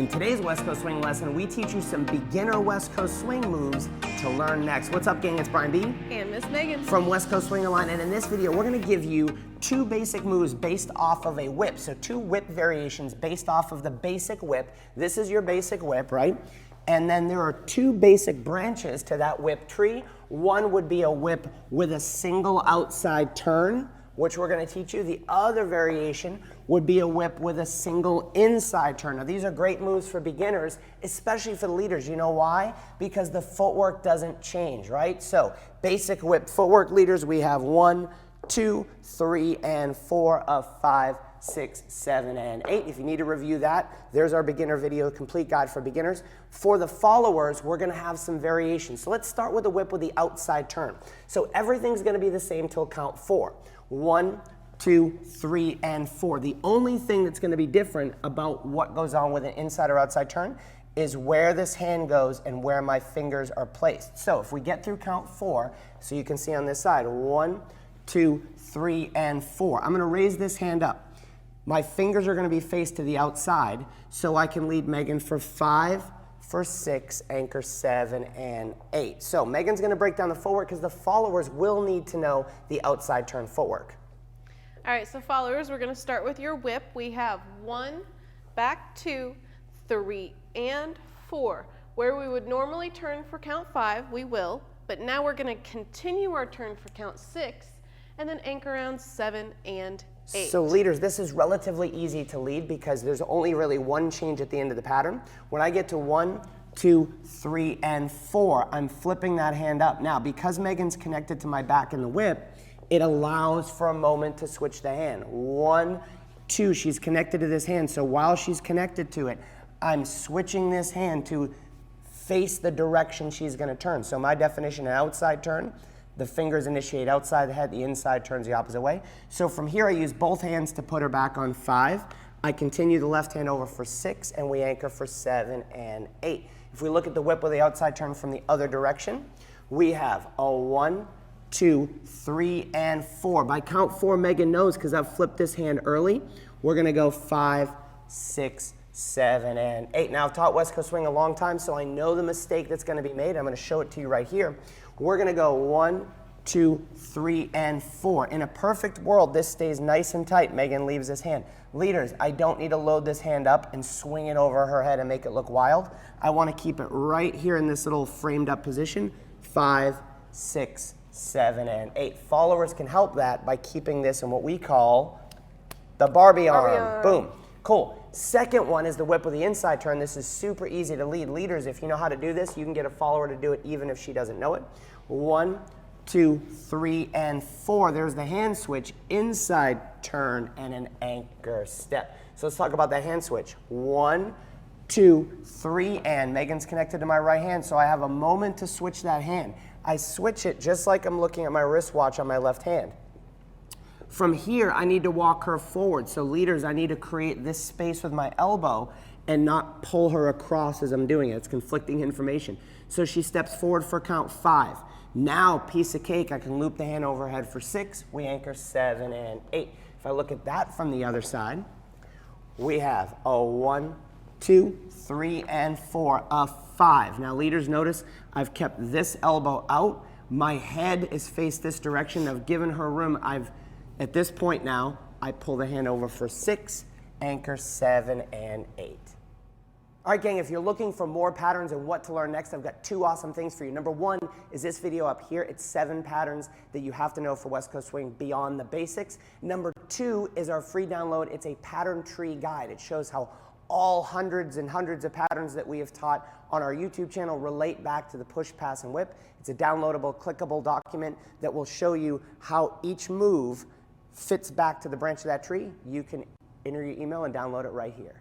In today's West Coast Swing lesson, we teach you some beginner West Coast Swing moves to learn next. What's up, gang? It's Brian B. And Miss Megan. From West Coast Swing Line, and in this video, we're going to give you two basic moves based off of a whip. So two whip variations based off of the basic whip. This is your basic whip, right? And then there are two basic branches to that whip tree. One would be a whip with a single outside turn, which we're going to teach you. The other variation would be a whip with a single inside turn. Now, these are great moves for beginners, especially for the leaders. You know why? Because the footwork doesn't change, right? So, basic whip footwork, leaders, we have 1, 2, 3, and 4 of 5, 6, 7, and 8. If you need to review that, there's our beginner video, complete guide for beginners. For the followers, we're going to have some variations. So let's start with the whip with the outside turn. So everything's going to be the same till count 4. 1, 2, 3, and 4. The only thing that's going to be different about what goes on with an inside or outside turn is where this hand goes and where my fingers are placed. So if we get through count 4, so you can see on this side, 1, 2, 3, and 4. I'm going to raise this hand up. My fingers are going to be faced to the outside, so I can lead Megan for 5, for 6, anchor 7, and 8. So Megan's going to break down the footwork because the followers will need to know the outside turn footwork. All right, so followers, we're going to start with your whip. We have 1, back 2, 3, and 4. Where we would normally turn for count 5, we will, but now we're going to continue our turn for count 6, and then anchor around 7 and 8. So leaders, this is relatively easy to lead because there's only really one change at the end of the pattern. When I get to 1, 2, 3, and 4, I'm flipping that hand up. Now, because Megan's connected to my back in the whip, it allows for a moment to switch the hand. 1, 2, she's connected to this hand. So while she's connected to it, I'm switching this hand to face the direction she's going to turn. So my definition, an outside turn, the fingers initiate outside the head, the inside turns the opposite way. So from here, I use both hands to put her back on 5. I continue the left hand over for 6, and we anchor for 7 and 8. If we look at the whip with the outside turn from the other direction, we have a 1, 2, 3, and 4. By count 4, Megan knows because I've flipped this hand early. We're going to go 5, 6, 7, and 8. Now, I've taught West Coast Swing a long time, so I know the mistake that's going to be made. I'm going to show it to you right here. We're going to go 1, 2, 3, and 4. In a perfect world, this stays nice and tight. Megan leaves this hand. Leaders, I don't need to load this hand up and swing it over her head and make it look wild. I want to keep it right here in this little framed up position. 5, 6, 7, and 8. Followers can help that by keeping this in what we call the Barbie arm. Boom. Cool. Second one is the whip with the inside turn. This is super easy to lead. Leaders, if you know how to do this, you can get a follower to do it even if she doesn't know it. 1, 2, 3, and 4. There's the hand switch, inside turn, and an anchor step. So let's talk about that hand switch. 1, 2, 3, and Megan's connected to my right hand, so I have a moment to switch that hand. I switch it just like I'm looking at my wristwatch on my left hand. From here, I need to walk her forward. So leaders, I need to create this space with my elbow and not pull her across as I'm doing it. It's conflicting information. So she steps forward for count 5. Now, piece of cake, I can loop the hand overhead for 6. We anchor 7 and 8. If I look at that from the other side, we have a 1, 2, 3, and 4, a 5. Now, leaders, notice I've kept this elbow out. My head is faced this direction. I've given her room. At this point now, I pull the hand over for 6, anchor 7 and 8. All right, gang, if you're looking for more patterns and what to learn next, I've got 2 awesome things for you. Number 1 is this video up here. It's 7 patterns that you have to know for West Coast Swing beyond the basics. Number 2 is our free download. It's a pattern tree guide. It shows how all hundreds and hundreds of patterns that we have taught on our YouTube channel relate back to the push, pass, and whip. It's a downloadable, clickable document that will show you how each move fits back to the branch of that tree. You can enter your email and download it right here.